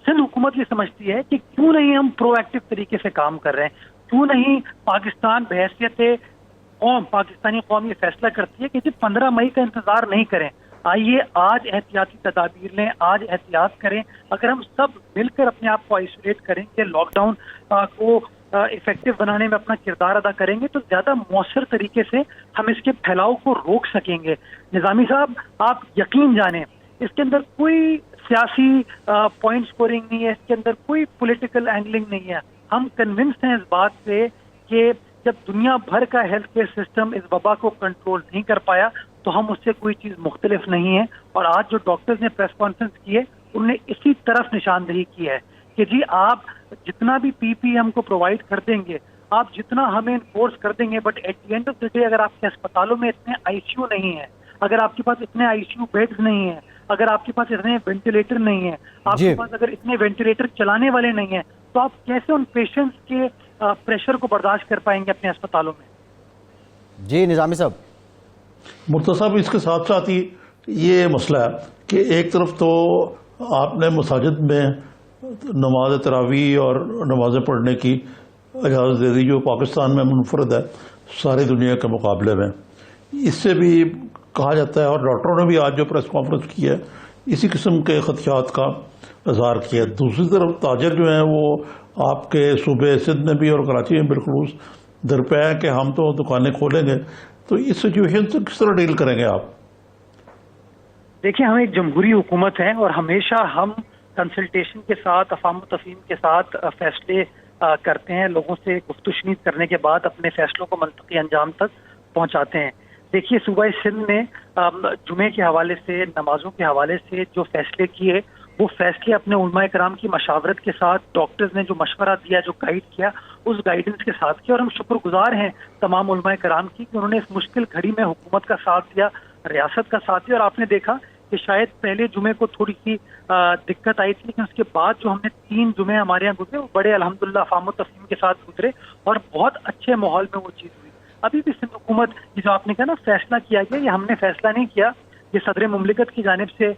سندھ حکومت یہ سمجھتی ہے کہ کیوں نہیں ہم پرو ایکٹیو طریقے سے کام کر رہے ہیں، کیوں نہیں پاکستان بحیثیت قوم، پاکستانی قوم یہ فیصلہ کرتی ہے کہ جب 15 مئی کا انتظار نہیں کریں، آئیے آج احتیاطی تدابیر لیں، آج احتیاط کریں۔ اگر ہم سب مل کر اپنے آپ کو آئسولیٹ کریں کہ لاک ڈاؤن کو افیکٹو بنانے میں اپنا کردار ادا کریں گے تو زیادہ مؤثر طریقے سے ہم اس کے پھیلاؤ کو روک سکیں گے۔ نظامی صاحب، آپ یقین جانیں اس کے اندر کوئی سیاسی پوائنٹ سکورنگ نہیں ہے، اس کے اندر کوئی پولیٹیکل اینگلنگ نہیں ہے۔ ہم کنونسڈ ہیں اس بات سے کہ جب دنیا بھر کا ہیلتھ کیئر سسٹم اس وبا کو کنٹرول نہیں کر پایا تو ہم اس سے کوئی چیز مختلف نہیں ہے، اور آج جو ڈاکٹرز نے پریس کانفرنس کی ہے انہوں نے اسی طرف نشاندہی کی ہے کہ جی آپ جتنا بھی پی پی ہم کو پرووائڈ کر دیں گے، آپ جتنا ہمیں انفورس کر دیں گے، but at the end of the day اگر آپ کے اسپتالوں میں اتنے آئی سی یو نہیں ہیں، اگر آپ کے پاس اتنے آئی سی یو بیڈز نہیں ہیں، اگر آپ کے پاس اتنے وینٹیلیٹر نہیں ہیں، آپ کے پاس اگر اتنے وینٹیلیٹر چلانے والے نہیں ہیں، تو آپ کیسے ان پیشنٹس کے پریشر کو برداشت کر پائیں گے اپنے اسپتالوں میں؟ جی نظامی صاحب۔ مرتضیٰ صاحب، اس کے ساتھ ساتھ ہی یہ مسئلہ ہے کہ ایک طرف تو آپ نے مساجد میں نماز تراویح اور نمازیں پڑھنے کی اجازت دے دی جو پاکستان میں منفرد ہے ساری دنیا کے مقابلے میں، اس سے بھی کہا جاتا ہے، اور ڈاکٹروں نے بھی آج جو پریس کانفرنس کی ہے اسی قسم کے خدشات کا اظہار کیا۔ دوسری طرف تاجر جو ہیں وہ آپ کے صوبے سندھ میں بھی اور کراچی میں بالخصوص درپے ہیں کہ ہم تو دکانیں کھولیں گے، تو اس سچویشن سے کس طرح ڈیل کریں گے آپ؟ دیکھیں، ہم ایک جمہوری حکومت ہیں اور ہمیشہ ہم کنسلٹیشن کے ساتھ، افہام و تفہیم کے ساتھ فیصلے کرتے ہیں، لوگوں سے گفت و شنید کرنے کے بعد اپنے فیصلوں کو منطقی انجام تک پہنچاتے ہیں۔ دیکھیے، صوبہ سندھ نے جمعے کے حوالے سے، نمازوں کے حوالے سے جو فیصلے کیے، وہ فیصلے اپنے علماء کرام کی مشاورت کے ساتھ، ڈاکٹرز نے جو مشورہ دیا، جو گائیڈ کیا، اس گائیڈنس کے ساتھ کیا، اور ہم شکر گزار ہیں تمام علماء کرام کی کہ انہوں نے اس مشکل گھڑی میں حکومت کا ساتھ دیا، ریاست کا ساتھ دیا. اور آپ نے دیکھا کہ شاید پہلے جمعے کو تھوڑی سی دقت آئی تھی، لیکن اس کے بعد جو ہم نے 3 جمعے ہمارے یہاں گزرے وہ بڑے الحمدللہ افہام و تفہیم کے ساتھ گزرے اور بہت اچھے ماحول میں وہ چیز ہوئی. ابھی بھی سندھ حکومت یہ جو آپ نے کہا نا فیصلہ کیا گیا، یہ ہم نے فیصلہ نہیں کیا، یہ صدر مملکت کی جانب سے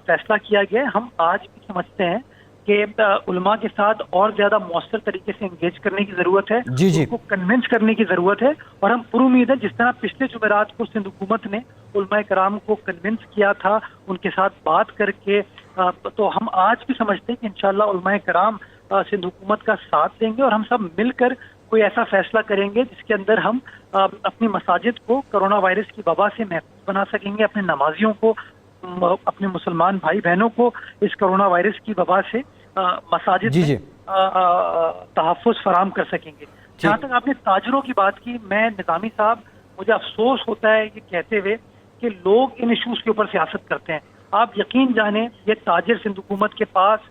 فیصلہ کیا گیا ہے. ہم آج بھی سمجھتے ہیں کہ علماء کے ساتھ اور زیادہ مؤثر طریقے سے انگیج کرنے کی ضرورت ہے، ان کو کنونس کرنے کی ضرورت ہے. اور ہم پر امید ہے جس طرح پچھلے جمعرات کو سندھ حکومت نے علماء کرام کو کنونس کیا تھا ان کے ساتھ بات کر کے، تو ہم آج بھی سمجھتے ہیں کہ انشاءاللہ علماء کرام سندھ حکومت کا ساتھ دیں گے اور ہم سب مل کر کوئی ایسا فیصلہ کریں گے جس کے اندر ہم اپنی مساجد کو کرونا وائرس کی وبا سے محفوظ بنا سکیں گے، اپنے نمازیوں کو، اپنے مسلمان بھائی بہنوں کو اس کرونا وائرس کی وبا سے مساجد میں تحفظ فراہم کر سکیں گے. جہاں تک آپ نے تاجروں کی بات کی، میں نظامی صاحب مجھے افسوس ہوتا ہے یہ کہتے ہوئے کہ لوگ ان ایشوز کے اوپر سیاست کرتے ہیں. آپ یقین جانیں یہ تاجر سندھ حکومت کے پاس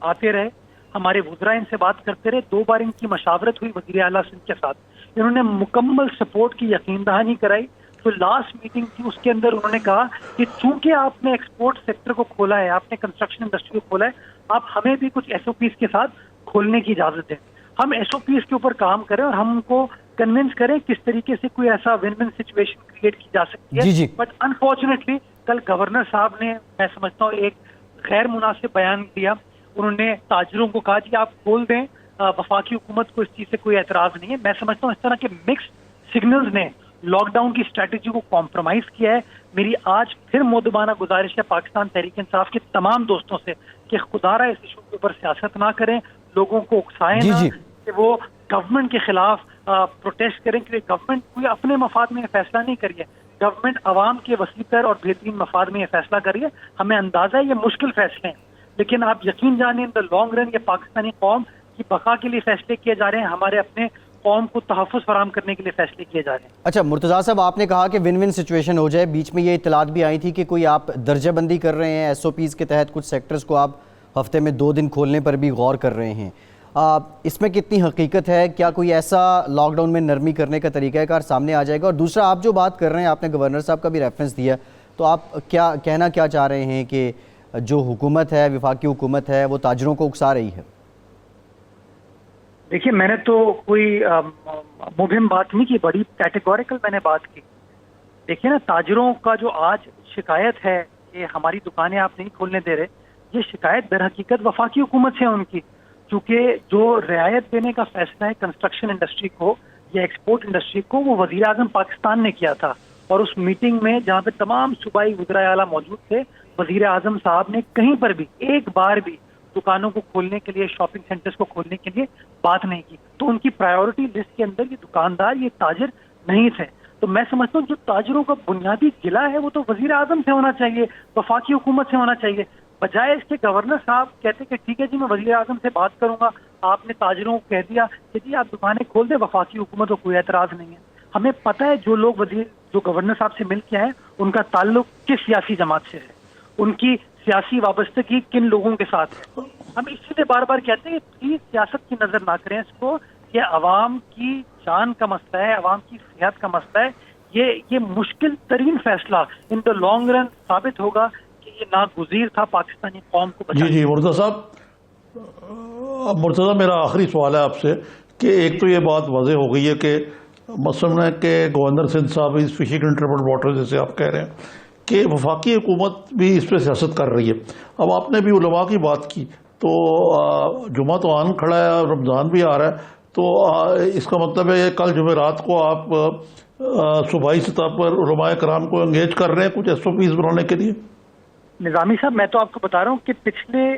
آتے رہے، ہمارے وزراء ان سے بات کرتے رہے، 2 بار ان کی مشاورت ہوئی وزیر اعلیٰ سندھ کے ساتھ، انہوں نے مکمل سپورٹ کی یقین دہانی کرائی. تو لاسٹ میٹنگ تھی اس کے اندر انہوں نے کہا کہ چونکہ آپ نے ایکسپورٹ سیکٹر کو کھولا ہے، آپ نے کنسٹرکشن انڈسٹری کو کھولا ہے، آپ ہمیں بھی کچھ ایس او پیز کے ساتھ کھولنے کی اجازت دیں، ہم ایس او پیز کے اوپر کام کریں اور ہم ان کو کنونس کریں کس طریقے سے کوئی ایسا ون ون سچویشن کریٹ کی جا سکتی ہے. بٹ انفارچونیٹلی کل گورنر صاحب نے میں سمجھتا ہوں ایک غیر مناسب بیان دیا. انہوں نے تاجروں کو کہا کہ آپ کھول دیں، وفاقی حکومت کو اس چیز سے کوئی اعتراض نہیں ہے. میں سمجھتا ہوں اس طرح کے مکس سگنلز نے لاک ڈاؤن کی اسٹریٹجی کو کمپرومائز کیا ہے. میری آج پھر مؤدبانہ گزارش ہے پاکستان تحریک انصاف کے تمام دوستوں سے کہ خدارہ اس ایشو کے اوپر سیاست نہ کریں، لوگوں کو اکسائیں نہ کہ وہ گورنمنٹ کے خلاف پروٹیسٹ کریں، کیونکہ گورنمنٹ کوئی اپنے مفاد میں یہ فیصلہ نہیں کریے، گورنمنٹ عوام کے وسیع تر اور بہترین مفاد میں یہ فیصلہ کریے. ہمیں اندازہ ہے یہ مشکل فیصلے ہیں، لیکن آپ یقین جانیں ان دا لانگ رن یہ پاکستانی قوم کی بقا کے لیے فیصلے کیے جا رہے ہیں، ہمارے اپنے قوم کو تحفظ فراہم کرنے کے لیے فیصلے کیے جا رہے ہیں. اچھا مرتضیٰ صاحب، آپ نے کہا کہ ون ون سچویشن ہو جائے، بیچ میں یہ اطلاعات بھی آئی تھی کہ کوئی آپ درجہ بندی کر رہے ہیں ایس او پیز کے تحت، کچھ سیکٹرز کو آپ ہفتے میں 2 دن کھولنے پر بھی غور کر رہے ہیں. اس میں کتنی حقیقت ہے؟ کیا کوئی ایسا لاک ڈاؤن میں نرمی کرنے کا طریقہ کار سامنے آ جائے گا؟ اور دوسرا، آپ جو بات کر رہے ہیں، آپ نے گورنر صاحب کا بھی ریفرنس دیا، تو آپ کیا کہنا کیا چاہ رہے ہیں کہ جو حکومت ہے، وفاقی حکومت ہے، وہ تاجروں کو اکسا رہی ہے؟ دیکھیے میں نے تو کوئی مبہم بات نہیں کی، بڑی کیٹیگوریکل میں نے بات کی. دیکھیے نا، تاجروں کا جو آج شکایت ہے کہ ہماری دکانیں آپ نہیں کھولنے دے رہے، یہ شکایت در حقیقت وفاقی حکومت سے ان کی، کیونکہ جو رعایت دینے کا فیصلہ ہے کنسٹرکشن انڈسٹری کو یا ایکسپورٹ انڈسٹری کو، وہ وزیر اعظم پاکستان نے کیا تھا. اور اس میٹنگ میں جہاں پہ تمام صوبائی وزرائے اعلیٰ موجود تھے، وزیر اعظم صاحب نے کہیں پر بھی ایک بار بھی دکانوں کو کھولنے کے لیے، شاپنگ سینٹرز کو کھولنے کے لیے بات نہیں کی. تو ان کی پرائیورٹی لسٹ کے اندر یہ دکاندار، یہ تاجر نہیں تھے. تو میں سمجھتا ہوں جو تاجروں کا بنیادی گلہ ہے وہ تو وزیر اعظم سے ہونا چاہیے، وفاقی حکومت سے ہونا چاہیے، بجائے اس کے گورنر صاحب کہتے کہ ٹھیک ہے جی میں وزیر اعظم سے بات کروں گا. آپ نے تاجروں کو کہہ دیا کہ جی آپ دکانیں کھول دیں، وفاقی حکومت کو کوئی اعتراض نہیں ہے. ہمیں پتہ ہے جو لوگ جو گورنر صاحب سے مل کے آئے ان کا تعلق کس سیاسی جماعت سے ہے، ان کی سیاسی وابستگی کن لوگوں کے ساتھ ہے. ہم اسی لیے بار بار کہتے ہیں کہ پلیز سیاست کی نظر نہ کریں اس کو، یہ عوام کی جان کا مسئلہ ہے، عوام کی صحت کا مسئلہ ہے. یہ مشکل ترین فیصلہ ان دا لانگ رن ثابت ہوگا کہ یہ ناگزیر تھا پاکستانی قوم کو بچانے. جی مرتضیٰ صاحب، مرتضیٰ میرا آخری سوال ہے آپ سے کہ ایک تو یہ بات واضح ہو گئی ہے کہ مثلاً کہ گورنر سندھ صاحب اس فشنگ انٹرپٹ واٹر جیسے آپ کہہ رہے ہیں کہ وفاقی حکومت بھی اس پہ سیاست کر رہی ہے. اب آپ نے بھی علماء کی بات کی، تو جمعہ تو آن کھڑا ہے، رمضان بھی آ رہا ہے، تو اس کا مطلب ہے کل جمعرات کو آپ صوبائی سطح پر علماء کرام کو انگیج کر رہے ہیں کچھ ایس او پیز بنانے کے لیے؟ نظامی صاحب میں تو آپ کو بتا رہا ہوں کہ پچھلے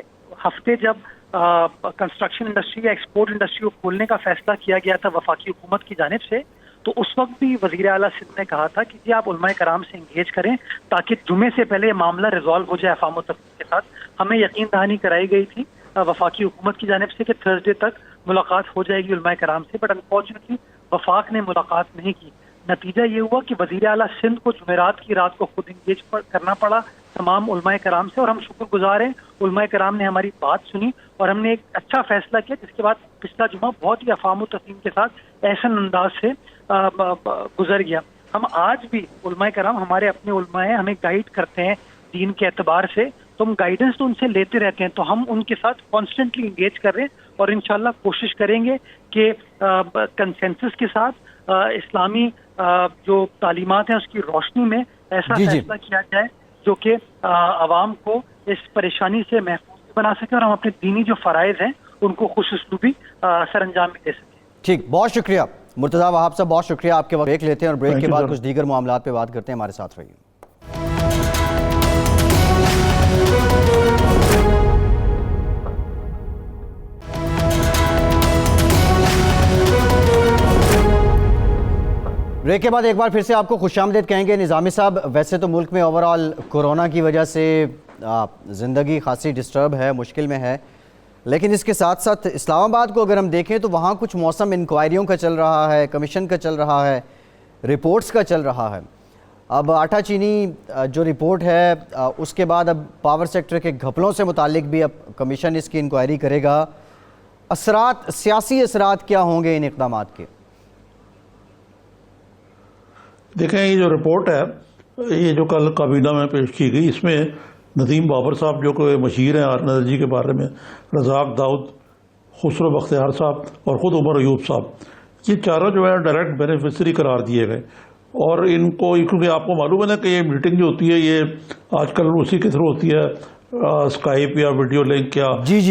ہفتے جب کنسٹرکشن انڈسٹری یا ایکسپورٹ انڈسٹری کو کھولنے کا فیصلہ کیا گیا تھا وفاقی حکومت کی جانب سے، تو اس وقت بھی وزیر اعلیٰ سندھ نے کہا تھا کہ جی آپ علماء کرام سے انگیج کریں تاکہ جمعے سے پہلے یہ معاملہ ریزالو ہو جائے افہام و تفہیم کے ساتھ. ہمیں یقین دہانی کرائی گئی تھی وفاقی حکومت کی جانب سے کہ تھرسڈے تک ملاقات ہو جائے گی علماء کرام سے، بٹ انفارچونیٹلی وفاق نے ملاقات نہیں کی. نتیجہ یہ ہوا کہ وزیر اعلیٰ سندھ کو جمعرات کی رات کو خود انگیج کرنا پڑا تمام علماء کرام سے، اور ہم شکر گزار ہیں علماء کرام نے ہماری بات سنی اور ہم نے ایک اچھا فیصلہ کیا، جس کے بعد پچھلا جمعہ بہت ہی افہام و تفہیم کے ساتھ احسن انداز سے گزر گیا۔ ہم آج بھی علماء کرام ہمارے اپنے علماء ہیں، ہمیں گائیڈ کرتے ہیں دین کے اعتبار سے، تو ہم گائیڈنس تو ان سے لیتے رہتے ہیں، تو ہم ان کے ساتھ کانسٹنٹلی انگیج کر رہے ہیں اور انشاءاللہ کوشش کریں گے کہ کنسنسس کے ساتھ اسلامی جو تعلیمات ہیں اس کی روشنی میں ایسا فیصلہ کیا جائے جو کہ عوام کو اس پریشانی سے محفوظ بنا سکے اور ہم اپنے دینی جو فرائض ہیں ان کو خوش اسلوبی سر انجام میں دے سکیں۔ ٹھیک، بہت شکریہ مرتضیٰ وہاب صاحب، بہت شکریہ آپ کے وقت۔ بریک لیتے ہیں اور بریک کے بعد کچھ دیگر معاملات پہ بات کرتے ہیں، ہمارے ساتھ رہیے۔ بریک کے بعد ایک بار پھر سے آپ کو خوش آمدید کہیں گے نظامی صاحب۔ ویسے تو ملک میں اوورآل کورونا کی وجہ سے زندگی خاصی ڈسٹرب ہے، مشکل میں ہے، لیکن اس کے ساتھ ساتھ اسلام آباد کو اگر ہم دیکھیں تو وہاں کچھ موسم انکوائریوں کا چل رہا ہے، کمیشن کا چل رہا ہے، رپورٹس کا چل رہا ہے۔ اب آٹا چینی جو رپورٹ ہے اس کے بعد اب پاور سیکٹر کے گھپلوں سے متعلق بھی اب کمیشن اس کی انکوائری کرے گا۔ اثرات، سیاسی اثرات کیا ہوں گے ان اقدامات کے؟ دیکھیں یہ جو رپورٹ ہے یہ جو کل کابینہ میں پیش کی گئی، اس میں ندیم بابر صاحب جو کہ مشیر ہیں آرن انرجی کے بارے میں، رزاق داؤد، خسرو بختیار صاحب اور خود عمر ایوب صاحب، یہ چاروں جو ہے ڈائریکٹ بینیفیشری قرار دیے گئے۔ اور ان کو کیونکہ آپ کو معلوم ہے نا کہ یہ میٹنگ جو ہوتی ہے یہ آج کل اسی کے تھرو ہوتی ہے، اسکائپ یا ویڈیو لنک یا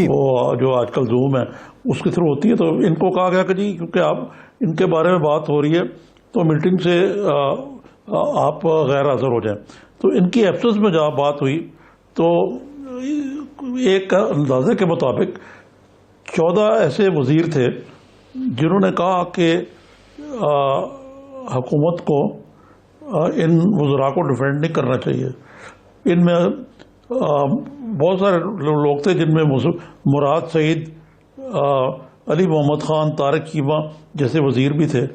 وہ جو آج کل زوم ہے اس کے تھرو ہوتی ہے، تو ان کو کہا گیا کہ جی کیونکہ آپ ان کے بارے میں بات ہو رہی ہے تو میٹنگ سے آپ غیر حاضر ہو جائیں۔ تو ان کی ایبسنس میں جہاں بات ہوئی تو ایک اندازے کے مطابق 14 ایسے وزیر تھے جنہوں نے کہا کہ حکومت کو ان وزراء کو ڈیفینڈ نہیں کرنا چاہیے۔ ان میں بہت سارے لوگ تھے جن میں مراد سعید، علی محمد خان، طارق چیمہ جیسے وزیر بھی تھے،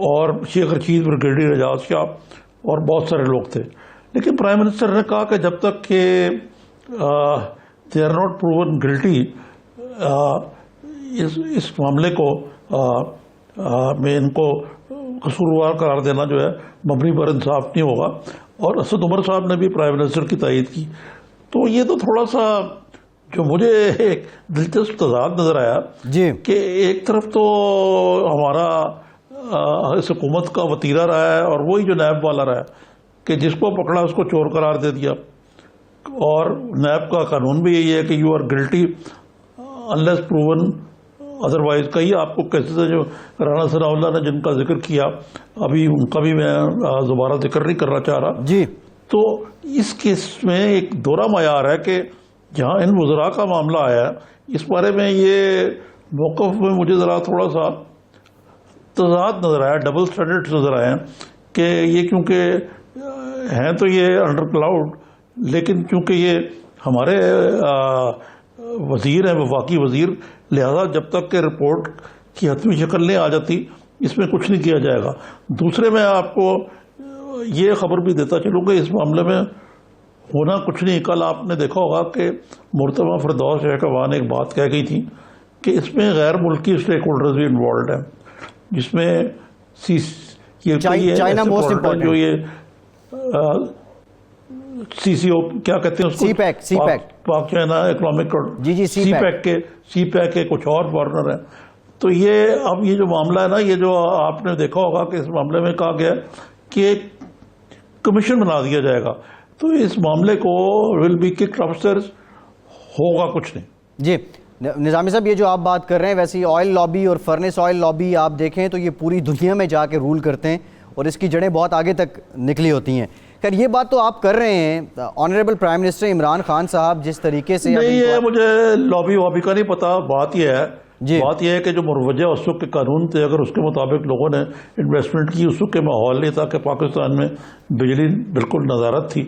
اور شیخ رشید، بریگیڈیئر اعجاز شاہ اور بہت سارے لوگ تھے۔ لیکن پرائم منسٹر نے کہا کہ جب تک کہ دے آر ناٹ پروون گلٹی، اس معاملے کو میں ان کو قصوروار قرار دینا جو ہے مبنی پر انصاف نہیں ہوگا۔ اور اسد عمر صاحب نے بھی پرائم منسٹر کی تائید کی۔ تو یہ تو تھوڑا سا جو مجھے ایک دلچسپ تضاد نظر آیا کہ ایک طرف تو ہمارا اس حکومت کا وتیرہ رہا ہے اور وہی جو نیب والا رہا ہے کہ جس کو پکڑا اس کو چور قرار دے دیا، اور نیب کا قانون بھی یہی ہے کہ you are guilty unless proven otherwise. کئی آپ کو کیسز ہیں جو رانا ثناء اللہ نے جن کا ذکر کیا، ابھی ان کا بھی میں دوبارہ ذکر نہیں کرنا چاہ رہا۔ تو اس کیس میں ایک دوہرا معیار ہے کہ جہاں ان وزراء کا معاملہ آیا اس بارے میں یہ موقف میں مجھے ذرا تھوڑا سا تضاد نظر آیا، ڈبل اسٹینڈرڈ نظر آئے کہ یہ کیونکہ ہیں تو یہ انڈر کلاؤڈ، لیکن چونکہ یہ ہمارے وزیر ہیں، وفاقی وزیر، لہذا جب تک کہ رپورٹ کی حتمی شکل نہیں آ جاتی اس میں کچھ نہیں کیا جائے گا۔ دوسرے میں آپ کو یہ خبر بھی دیتا چلوں کہ اس معاملے میں ہونا کچھ نہیں۔ کل آپ نے دیکھا ہوگا کہ مرتبہ فردوس شیخوان ایک بات کہہ گئی تھی کہ اس میں غیر ملکی اسٹیک ہولڈرز بھی انوالوڈ ہیں، جس میں چائنا موسٹ امپورٹنٹ، جو یہ سی سی او کیا کہتے ہیں اس کو، سی پیک، پاک چائنا اکنامک، سی پیک کے کچھ اور پارٹنر ہیں۔ تو یہ اب یہ جو معاملہ ہے نا، یہ جو آپ نے دیکھا ہوگا کہ اس معاملے میں کہا گیا کہ ایک کمیشن بنا دیا جائے گا، تو اس معاملے کو will be kicked upstairs, ہوگا کچھ نہیں۔ جی نظامی صاحب، یہ جو آپ بات کر رہے ہیں، ویسے آئل لابی اور فرنس آئل لابی آپ دیکھیں تو یہ پوری دنیا میں جا کے رول کرتے ہیں اور اس کی جڑیں بہت آگے تک نکلی ہوتی ہیں۔ خیر یہ بات تو آپ کر رہے ہیں، honourable prime minister Imran Khan صاحب جس طریقے سے نہیں، یہ مجھے لابی وابی کا نہیں پتا، بات یہ ہے کہ جو مروجہ اس وقت کے قانون تھے اگر اس کے مطابق لوگوں نے انویسٹمنٹ کی، اس وقت کے ماحول نہیں تھا کہ پاکستان میں بجلی بالکل نظارت تھی،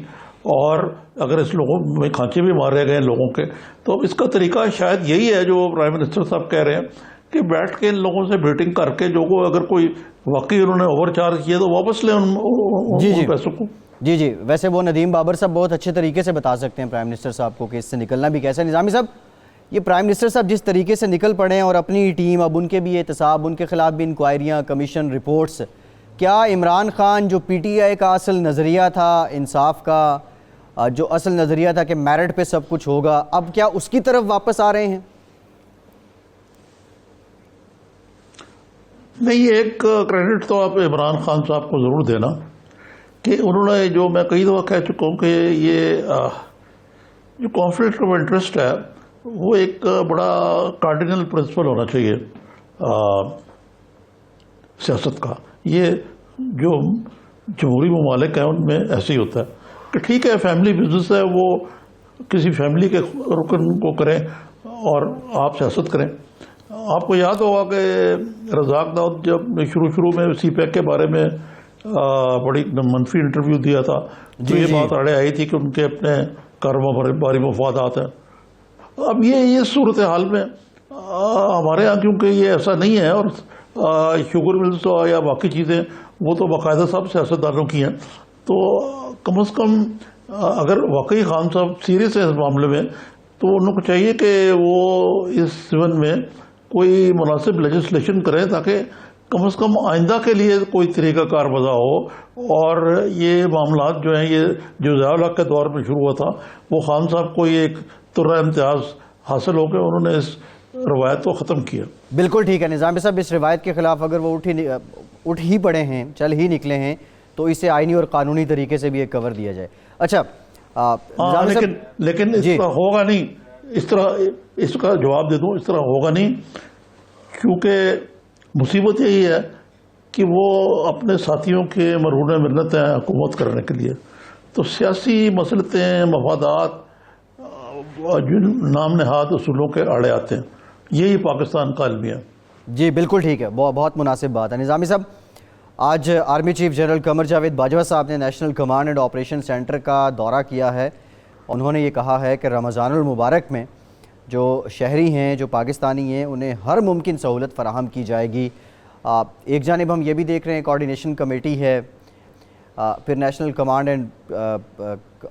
اور اگر اس لوگوں میں کھانچے بھی مارے گئے لوگوں کے، تو اس کا طریقہ شاید یہی ہے جو پرائم منسٹر صاحب کہہ رہے ہیں کہ بیٹھ کے ان لوگوں سے میٹنگ کر کے جو اگر کوئی واقعی انہوں نے اوور چارج کیا تو واپس لیں ان پیسوں کو۔ جی جی، ویسے وہ ندیم بابر صاحب بہت اچھے طریقے سے بتا سکتے ہیں پرائم منسٹر صاحب کو کہ اس سے نکلنا بھی کیسا ہے۔ نظامی صاحب، یہ پرائم منسٹر صاحب جس طریقے سے نکل پڑے ہیں اور اپنی ٹیم، اب ان کے بھی احتساب، ان کے خلاف بھی انکوائریاں، کمیشن رپورٹس، کیا عمران خان جو پی ٹی آئی کا اصل نظریہ تھا، انصاف کا جو اصل نظریہ تھا کہ میرٹ پہ سب کچھ ہوگا، اب کیا اس کی طرف واپس آ رہے ہیں؟ نہیں، ایک کریڈٹ تو آپ عمران خان صاحب کو ضرور دینا کہ انہوں نے، جو میں کئی دفعہ کہہ چکا ہوں کہ یہ جو کانفلکٹ آف انٹرسٹ ہے وہ ایک بڑا کارڈینل پرنسپل ہونا چاہیے سیاست کا۔ یہ جو جمہوری ممالک ہیں ان میں ایسے ہی ہوتا ہے کہ ٹھیک ہے فیملی بزنس ہے، وہ کسی فیملی کے رکن کو کریں اور آپ سیاست کریں۔ آپ کو یاد ہوگا کہ رزاق داؤد جب شروع میں سی پیک کے بارے میں بڑی منفی انٹرویو دیا تھا تو یہ بات آڑے آئی تھی کہ ان کے اپنے کاروباری مفادات ہیں۔ اب یہ صورتحال میں ہمارے ہاں کیونکہ یہ ایسا نہیں ہے، اور شوگر ملز یا باقی چیزیں وہ تو باقاعدہ سب سیاستدانوں کی ہیں، تو کم از کم اگر واقعی خان صاحب سیریس ہیں اس معاملے میں تو ان کو چاہیے کہ وہ اس زمن میں کوئی مناسب لیجسلیشن کریں تاکہ کم از کم آئندہ کے لیے کوئی طریقہ کار وضع ہو، اور یہ معاملات جو ہیں، یہ جو ضیاء الحق کے دور میں شروع ہوا تھا، وہ خان صاحب کو یہ ایک ترہ امتیاز حاصل ہو کے انہوں نے اس روایت کو ختم کیا۔ بالکل ٹھیک ہے نظامی صاحب، اس روایت کے خلاف اگر وہ اٹھ ہی پڑے ہیں، چل ہی نکلے ہیں، تو اسے آئینی اور قانونی طریقے سے بھی ایک کور دیا جائے۔ اچھا لیکن اس طرح ہوگا نہیں، اس کا جواب دے دوں، اس طرح ہوگا نہیں، کیونکہ مصیبت یہی ہے کہ وہ اپنے ساتھیوں کے مرہون منت ہیں حکومت کرنے کے لیے، تو سیاسی مصلحتیں، مفادات جن نام نہاد اصولوں کے آڑے آتے ہیں، یہی پاکستان کا المیہ ہے۔ جی بالکل ٹھیک ہے، بہت مناسب بات ہے۔ نظامی صاحب، آج army chief general Qamar Javed Bajwa صاحب نے national command and operation centre کا دورہ کیا ہے۔ انہوں نے یہ کہا ہے کہ رمضان المبارک میں جو شہری ہیں، جو پاکستانی ہیں، انہیں ہر ممکن سہولت فراہم کی جائے گی۔ ایک جانب ہم یہ بھی دیکھ رہے ہیں کوارڈینیشن کمیٹی ہے، پھر national command and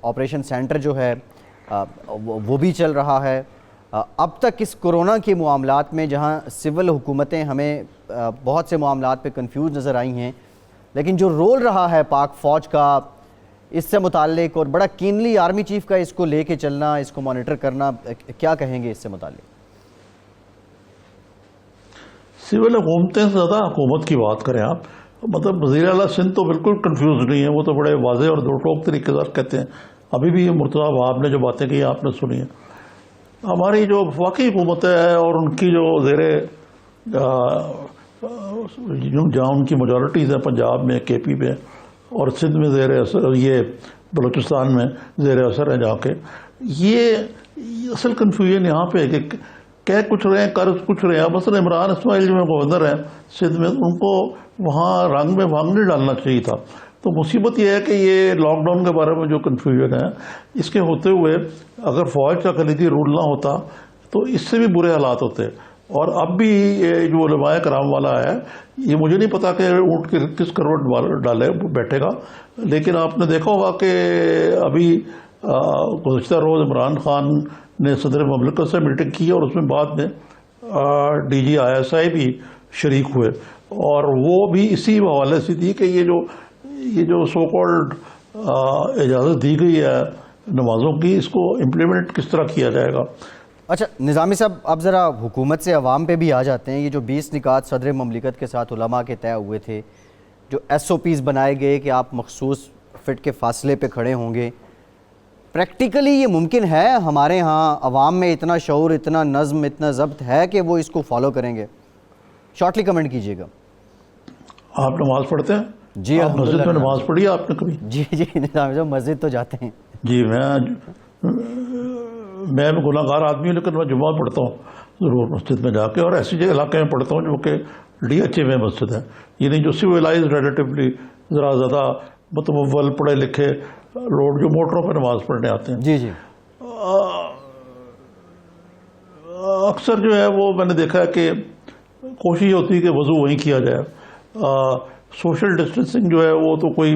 operation centre جو ہے وہ بھی چل رہا ہے۔ اب تک اس کورونا کے معاملات میں جہاں سول حکومتیں ہمیں بہت سے معاملات پہ کنفیوز نظر آئی ہیں، لیکن جو رول رہا ہے پاک فوج کا اس سے متعلق، اور بڑا کینلی آرمی چیف کا اس کو لے کے چلنا، اس کو مانیٹر کرنا، کیا کہیں گے اس سے متعلق؟ سول حکومتیں سے زیادہ حکومت کی بات کریں آپ، مطلب وزیر اعلیٰ سندھ تو بالکل کنفیوز نہیں ہے، وہ تو بڑے واضح اور دو ٹوک طریقے سے کہتے ہیں۔ ابھی بھی مرتضیٰ وہاب نے جو باتیں کی آپ نے سنی ہیں۔ ہماری جو وفاقی حکومت ہے اور ان کی جو جہاں ان کی میجورٹیز ہیں، پنجاب میں، کے پی میں، اور سندھ میں زیر اثر، یہ بلوچستان میں زیر اثر ہے جا کے، یہ اصل کنفیوژن یہاں پہ ہے کہ کہہ کچھ رہے ہیں، کر کچھ رہے ہیں۔ مثلا عمران اسماعیل جو گورنر ہیں سندھ میں، ان کو وہاں رنگ میں بھانگ نہیں ڈالنا چاہیے تھا۔ تو مصیبت یہ ہے کہ یہ لاک ڈاؤن کے بارے میں جو کنفیوژن ہے، اس کے ہوتے ہوئے اگر فوج کا کلیدی رول نہ ہوتا تو اس سے بھی برے حالات ہوتے۔ اور اب بھی یہ جو علماء کرام والا ہے، یہ مجھے نہیں پتا کہ اونٹ کے کس کروٹ ڈالے بیٹھے گا، لیکن آپ نے دیکھا ہوگا کہ ابھی گزشتہ روز عمران خان نے صدر مملکت سے میٹنگ کی اور اس میں بعد میں ڈی جی ISI بھی شریک ہوئے، اور وہ بھی اسی حوالے سے تھی کہ یہ جو سو کالڈ اجازت دی گئی ہے نمازوں کی، اس کو امپلیمنٹ کس طرح کیا جائے گا۔ اچھا نظامی صاحب، اب ذرا حکومت سے عوام پہ بھی آ جاتے ہیں۔ یہ جو 20 نکات صدر مملکت کے ساتھ علماء کے طے ہوئے تھے، جو SOPs بنائے گئے کہ آپ مخصوص فٹ کے فاصلے پہ کھڑے ہوں گے، پریکٹیکلی یہ ممکن ہے؟ ہمارے ہاں عوام میں اتنا شعور، اتنا نظم، اتنا ضبط ہے کہ وہ اس کو فالو کریں گے؟ شارٹلی کمنٹ کیجیے گا۔ آپ نماز پڑھتے ہیں؟ جی آپ مسجد میں نماز پڑھی ہے آپ نے کبھی؟ جی نظامی صاحب، مسجد تو جاتے ہیں۔ جی میں گناہ گار آدمی ہوں، لیکن میں جمعہ پڑھتا ہوں ضرور مسجد میں جا کے، اور ایسی جگہ علاقے میں پڑھتا ہوں جو کہ DHA میں مسجد ہے، یعنی جو سویلائزڈ ریلیٹیولی ذرا زیادہ متمول پڑھے لکھے لوگ جو موٹروں پہ نماز پڑھنے آتے ہیں۔ جی جی، اکثر جو ہے وہ میں نے دیکھا ہے کہ کوشش ہوتی ہے کہ وضو وہیں کیا جائے۔ سوشل ڈسٹینسنگ جو ہے وہ تو کوئی